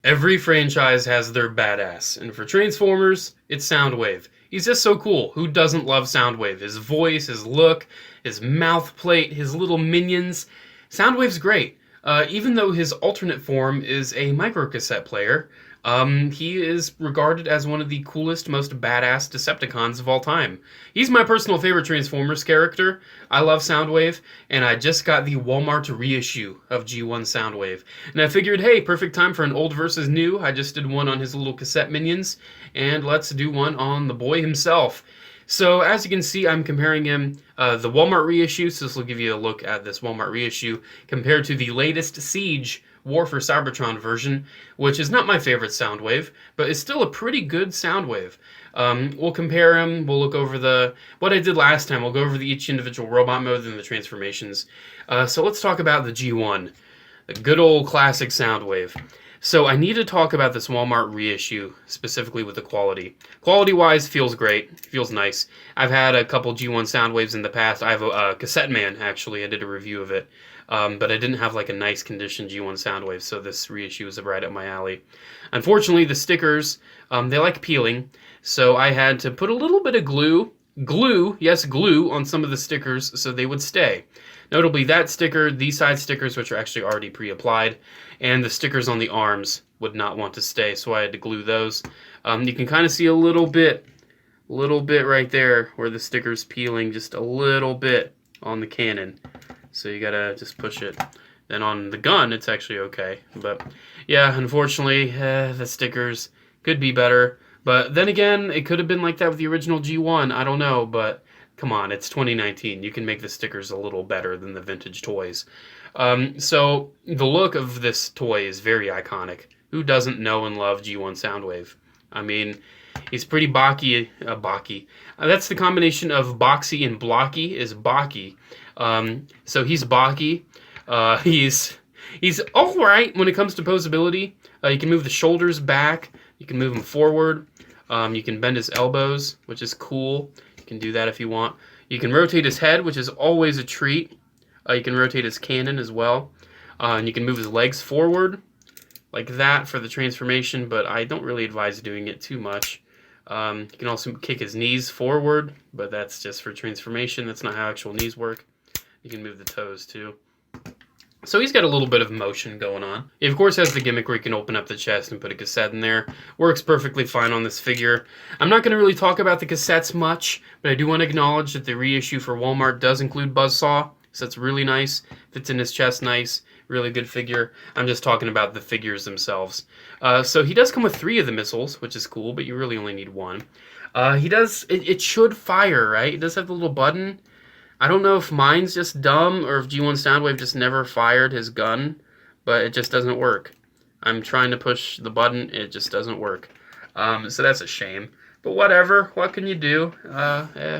Every franchise has their badass, and for Transformers, it's Soundwave. He's just so cool. Who doesn't love Soundwave? His voice, his look, his mouth plate, his little minions. Soundwave's great. Even though his alternate form is a microcassette player, he is regarded as one of the coolest, most badass Decepticons of all time. He's my personal favorite Transformers character. I love Soundwave, and I just got the Walmart reissue of G1 Soundwave. And I figured, hey, perfect time for an old versus new. I just did one on his little cassette minions, and let's do one on the boy himself. So as you can see, I'm comparing him, the Walmart reissue, so this will give you a look at this Walmart reissue, compared to the latest Siege War for Cybertron version, which is not my favorite Soundwave, but is still a pretty good Soundwave. We'll compare them, we'll look over what I did last time, we'll go over each individual robot mode and the transformations. So let's talk about the G1, the good old classic Soundwave. So I need to talk about this Walmart reissue, specifically with the quality. Quality-wise, feels great, feels nice. I've had a couple G1 Soundwaves in the past. I have a Cassette Man, actually. I did a review of it. But I didn't have like a nice condition G1 Soundwave, so this reissue is right up my alley. Unfortunately, the stickers, they like peeling, so I had to put a little bit of glue, yes, glue, on some of the stickers so they would stay. Notably, that sticker, these side stickers, which are actually already pre-applied, and the stickers on the arms would not want to stay, so I had to glue those. You can kind of see a little bit right there where the sticker's peeling, just a little bit on the cannon. So you gotta just push it. Then on the gun, it's actually okay. But yeah, unfortunately, the stickers could be better. But then again, it could have been like that with the original G1. I don't know, but come on, it's 2019. You can make the stickers a little better than the vintage toys. So the look of this toy is very iconic. Who doesn't know and love G1 Soundwave? I mean, he's pretty bocky. That's the combination of boxy and blocky is bocky. So he's bocky. He's all right when it comes to poseability. You can move the shoulders back. You can move them forward. You can bend his elbows, which is cool. You can do that if you want. You can rotate his head, which is always a treat. You can rotate his cannon as well. And you can move his legs forward like that for the transformation, but I don't really advise doing it too much. You can also kick his knees forward, but that's just for transformation. That's not how actual knees work. You can move the toes too. So he's got a little bit of motion going on. He of course has the gimmick where you can open up the chest and put a cassette in there. Works perfectly fine on this figure. I'm not going to really talk about the cassettes much, but I do want to acknowledge that the reissue for Walmart does include Buzzsaw, so that's really nice. Fits in his chest nice. Really good figure. I'm just talking about the figures themselves. So he does come with 3 of the missiles, which is cool, but you really only need 1. It should fire, right? It does have the little button. I don't know if mine's just dumb or if G1 Soundwave just never fired his gun, but it just doesn't work. I'm trying to push the button, it just doesn't work. So that's a shame. But whatever, what can you do?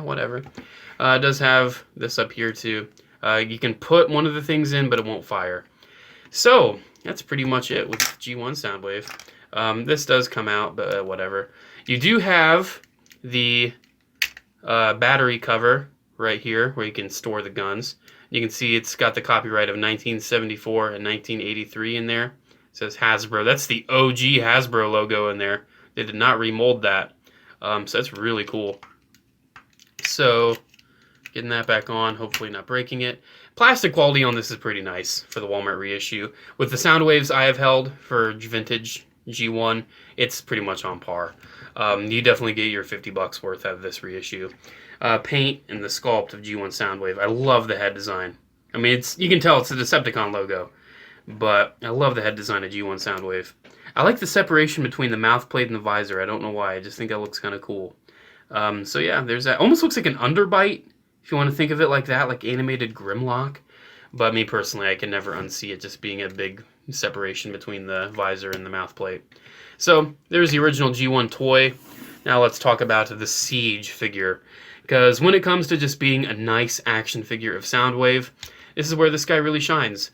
Whatever. It does have this up here too. You can put one of the things in, but it won't fire. So, that's pretty much it with G1 Soundwave. This does come out, but whatever. You do have the battery cover right here where you can store the guns. You can see it's got the copyright of 1974 and 1983 in there. It says Hasbro. That's the OG Hasbro logo in there. They did not remold that. So that's really cool. So getting that back on, hopefully not breaking it. Plastic quality on this is pretty nice for the Walmart reissue. With the Soundwaves I have held for vintage G1, it's pretty much on par. You definitely get your $50 worth out of this reissue. Paint and the sculpt of G1 Soundwave. I love the head design. I mean, you can tell it's a Decepticon logo, but I love the head design of G1 Soundwave. I like the separation between the mouth plate and the visor. I don't know why. I just think that looks kind of cool. So yeah, there's that. Almost looks like an underbite, if you want to think of it like that, like animated Grimlock. But me personally, I can never unsee it just being a big separation between the visor and the mouth plate. So there's the original G1 toy. Now let's talk about the Siege figure. Because when it comes to just being a nice action figure of Soundwave, this is where this guy really shines.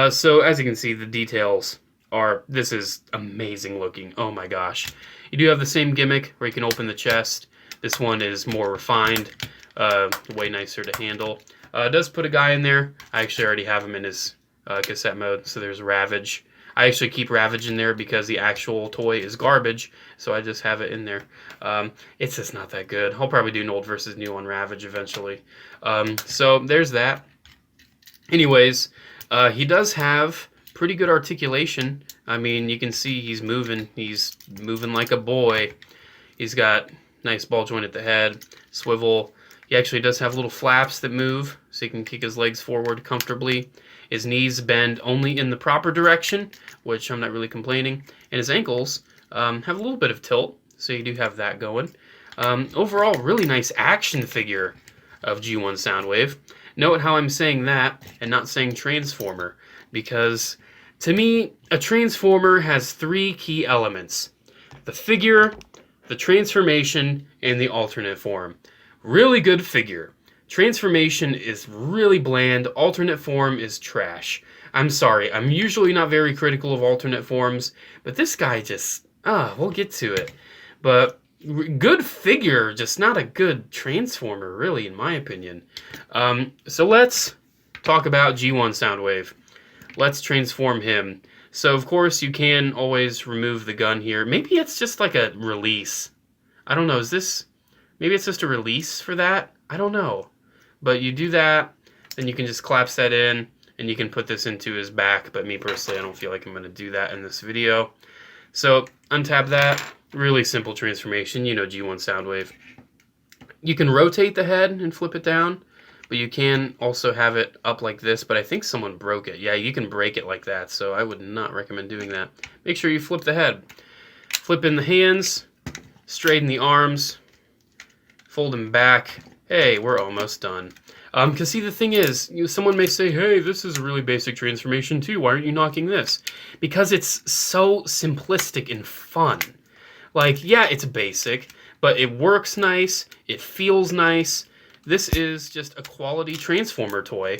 So as you can see, the details are, this is amazing looking. Oh my gosh. You do have the same gimmick where you can open the chest. This one is more refined, way nicer to handle. It does put a guy in there. I actually already have him in his cassette mode. So there's Ravage. I actually keep Ravage in there because the actual toy is garbage, so I just have it in there. It's just not that good. I'll probably do an old versus new on Ravage eventually. So there's that. Anyways, he does have pretty good articulation. I mean, you can see he's moving like a boy. He's got nice ball joint at the head, swivel. He actually does have little flaps that move, so he can kick his legs forward comfortably. His knees bend only in the proper direction, which I'm not really complaining. And his ankles have a little bit of tilt, so you do have that going. Overall, really nice action figure of G1 Soundwave. Note how I'm saying that and not saying Transformer, because to me, a Transformer has 3 key elements: the figure, the transformation, and the alternate form. Really good figure. Transformation is really bland. Alternate form is trash. I'm sorry. I'm usually not very critical of alternate forms, but this guy just... we'll get to it. But good figure, just not a good Transformer, really, in my opinion. So let's talk about G1 Soundwave. Let's transform him. So, of course, you can always remove the gun here. Maybe it's just like a release. I don't know. Is this... Maybe it's just a release for that? I don't know. But you do that, then you can just collapse that in, and you can put this into his back. But me personally, I don't feel like I'm going to do that in this video. So, untap that. Really simple transformation. You know G1 Soundwave. You can rotate the head and flip it down, but you can also have it up like this. But I think someone broke it. Yeah, you can break it like that, so I would not recommend doing that. Make sure you flip the head. Flip in the hands, straighten the arms, fold them back. Hey, we're almost done. Because see, the thing is, someone may say, hey, this is a really basic transformation too. Why aren't you knocking this? Because it's so simplistic and fun. Like, yeah, it's basic, but it works nice. It feels nice. This is just a quality Transformer toy.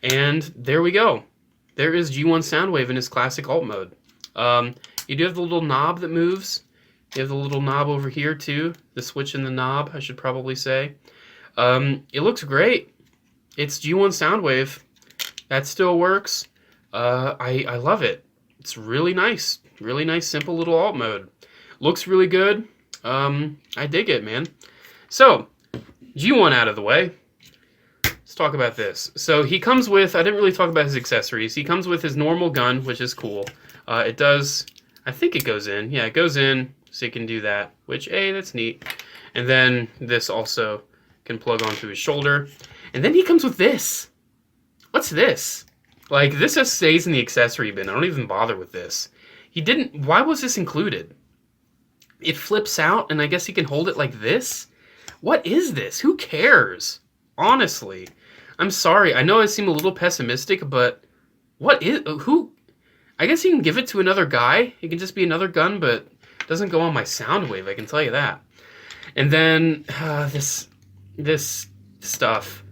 And there we go. There is G1 Soundwave in his classic alt mode. You do have the little knob that moves. You have the little knob over here too. The switch in the knob, I should probably say. It looks great. It's G1 Soundwave. That still works. I love it. It's really nice. Really nice, simple little alt mode. Looks really good. I dig it, man. So, G1 out of the way. Let's talk about this. So he comes with, I didn't really talk about his accessories. He comes with his normal gun, which is cool. It does, I think it goes in. Yeah, it goes in, so you can do that, which, hey, that's neat. And then this also can plug onto his shoulder. And then he comes with this. What's this? Like, this just stays in the accessory bin. I don't even bother with this. He didn't, why was this included? It flips out, and I guess he can hold it like this? What is this? Who cares? Honestly. I'm sorry. I know I seem a little pessimistic, but what is... Who... I guess you can give it to another guy. It can just be another gun, but it doesn't go on my Soundwave, I can tell you that. And then, this stuff.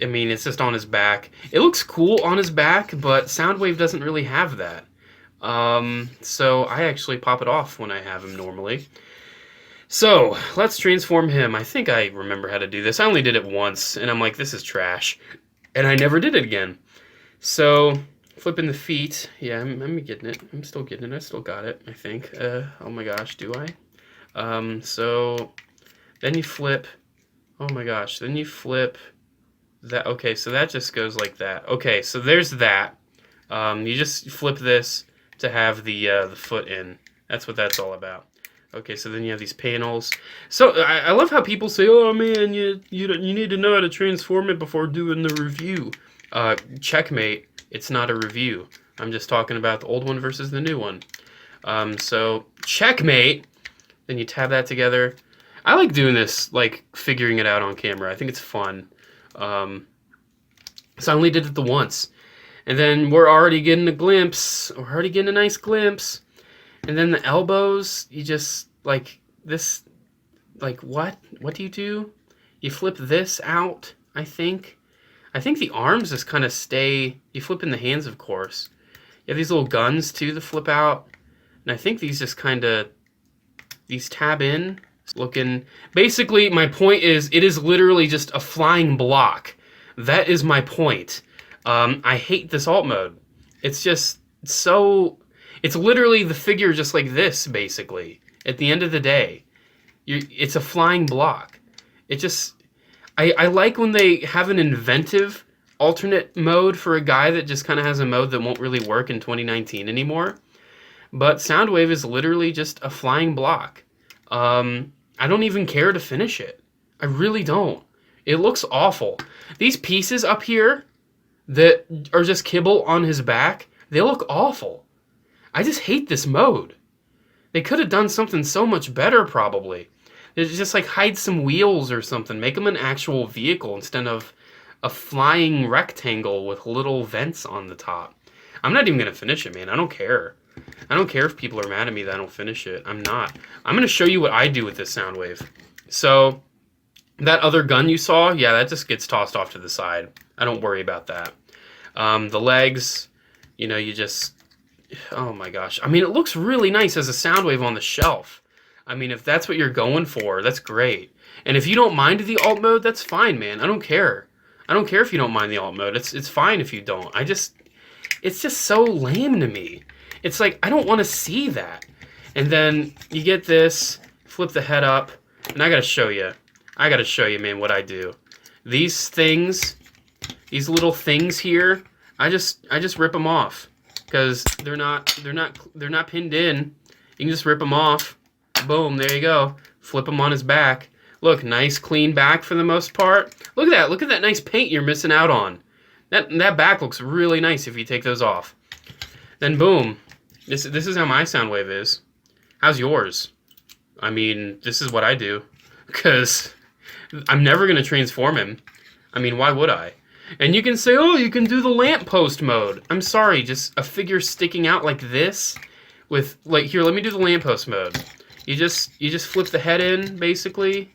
I mean, it's just on his back. It looks cool on his back, but Soundwave doesn't really have that. So I actually pop it off when I have him normally. So, let's transform him. I think I remember how to do this. I only did it once, and I'm like, this is trash. And I never did it again. So, flipping the feet. Yeah, I'm getting it. I'm still getting it. I still got it, I think. Oh my gosh, do I? So, then you flip. Oh my gosh, then you flip that. Okay, so that just goes like that. Okay, so there's that. You just flip this to have the foot in. That's what that's all about. Okay, so then you have these panels. So I love how people say, "Oh man, you need to know how to transform it before doing the review." Checkmate. It's not a review. I'm just talking about the old one versus the new one. So checkmate. Then you tab that together. I like doing this, like figuring it out on camera. I think it's fun. So I only did it the once. And then we're already getting a glimpse. We're already getting a nice glimpse. And then the elbows, you just, like, this, like, what? What do? You flip this out, I think. I think the arms just kind of stay, you flip in the hands, of course. You have these little guns, too, that flip out. And I think these just kind of, these tab in, looking, basically, my point is, it is literally just a flying block. That is my point. I hate this alt mode. It's just so... It's literally the figure just like this, basically. At the end of the day, it's a flying block. It just... I like when they have an inventive alternate mode for a guy that just kind of has a mode that won't really work in 2019 anymore. But Soundwave is literally just a flying block. I don't even care to finish it. I really don't. It looks awful. These pieces up here that are just kibble on his back, they look awful. I just hate this mode. They could have done something so much better, probably. It's just like hide some wheels or something. Make them an actual vehicle instead of a flying rectangle with little vents on the top. I'm not even going to finish it, man. I don't care. I don't care if people are mad at me that I don't finish it. I'm not. I'm going to show you what I do with this Soundwave. So, that other gun you saw, yeah, that just gets tossed off to the side. I don't worry about that. The legs, you know, you just... Oh my gosh. I mean, it looks really nice as a Soundwave on the shelf. I mean, if that's what you're going for, that's great. And if you don't mind the alt mode, that's fine, man. I don't care. I don't care if you don't mind the alt mode. It's fine if you don't. It's just so lame to me. It's like, I don't want to see that. And then you get this, flip the head up, and I gotta show you. Man, what I do. These things, these little things here, I just rip them off. Because they're not pinned in. You can just rip them off. Boom, there you go. Flip him on his back. Look, nice clean back for the most part. Look at that. Look at that nice paint you're missing out on. That back looks really nice if you take those off. Then boom. This is how my Soundwave is. How's yours? I mean, this is what I do. Because I'm never going to transform him. I mean, why would I? And you can say, oh, you can do the lamppost mode. I'm sorry, just a figure sticking out like this with, like, here, let me do the lamppost mode. You just flip the head in, basically.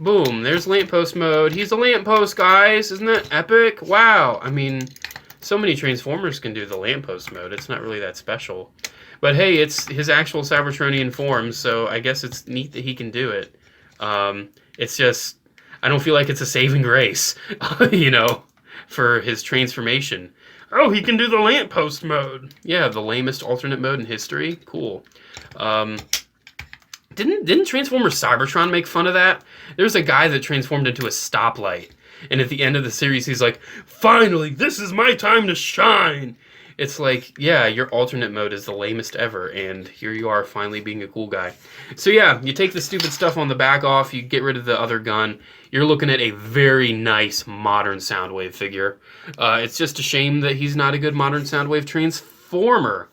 Boom, there's lamppost mode. He's a lamppost, guys. Isn't that epic? Wow. I mean, so many Transformers can do the lamppost mode. It's not really that special. But hey, it's his actual Cybertronian form, so I guess it's neat that he can do it. It's just, I don't feel like it's a saving grace, you know, for his transformation. Oh, he can do the lamppost mode. Yeah, the lamest alternate mode in history. Cool. Didn't Transformers Cybertron make fun of that? There's a guy that transformed into a stoplight, and at the end of the series, he's like, finally, this is my time to shine. It's like, yeah, your alternate mode is the lamest ever, and here you are finally being a cool guy. So yeah, you take the stupid stuff on the back off, you get rid of the other gun, you're looking at a very nice modern Soundwave figure. It's just a shame that he's not a good modern Soundwave Transformer.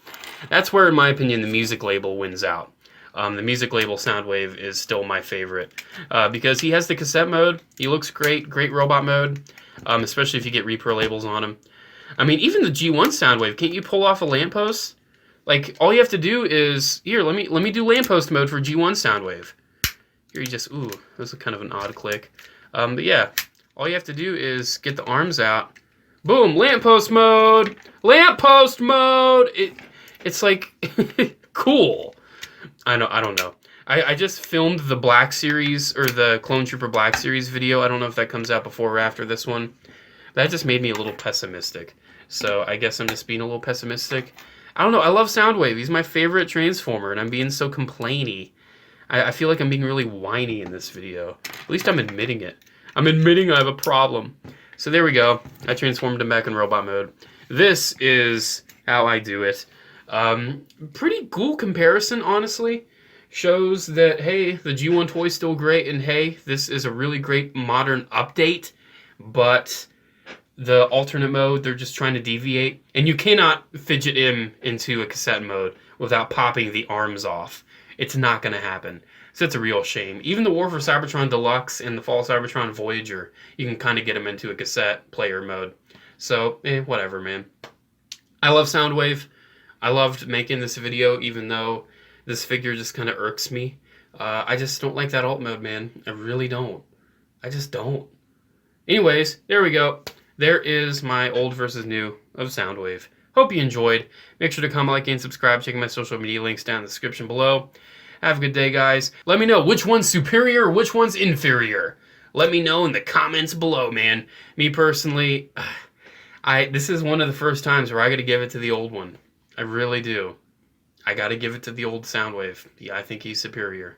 That's where, in my opinion, the music label wins out. The music label Soundwave is still my favorite because he has the cassette mode. He looks great, great robot mode, especially if you get repro labels on him. I mean, even the G1 Soundwave, can't you pull off a lamppost? Like, all you have to do is, here, let me do lamppost mode for G1 Soundwave. Here you just, ooh, that was kind of an odd click. But yeah, all you have to do is get the arms out. Boom, lamppost mode! Lamppost mode! It's like, cool. I don't know. I just filmed the Black Series, or the Clone Trooper Black Series video. I don't know if that comes out before or after this one. That just made me a little pessimistic. So I guess I'm just being a little pessimistic. I don't know. I love Soundwave. He's my favorite Transformer, and I'm being so complainy. I feel like I'm being really whiny in this video. At least I'm admitting it. I'm admitting I have a problem. So there we go. I transformed him back in robot mode. This is how I do it. Pretty cool comparison, honestly. Shows that, hey, the G1 toy's still great, and hey, this is a really great modern update, but the alternate mode, they're just trying to deviate, and you cannot fidget him into a cassette mode without popping the arms off. It's not going to happen. So it's a real shame. Even the War for Cybertron Deluxe and the Fall Cybertron Voyager, you can kind of get them into a cassette player mode. So, whatever, man. I love Soundwave. I loved making this video, even though this figure just kind of irks me. I just don't like that alt mode, man. I really don't. I just don't. Anyways, there we go. There is my old versus new of Soundwave. Hope you enjoyed. Make sure to comment, like, and subscribe. Check my social media links down in the description below. Have a good day, guys. Let me know which one's superior or which one's inferior. Let me know in the comments below, man. Me personally, this is one of the first times where I got to give it to the old one. I really do. I gotta give it to the old Soundwave. Yeah, I think he's superior.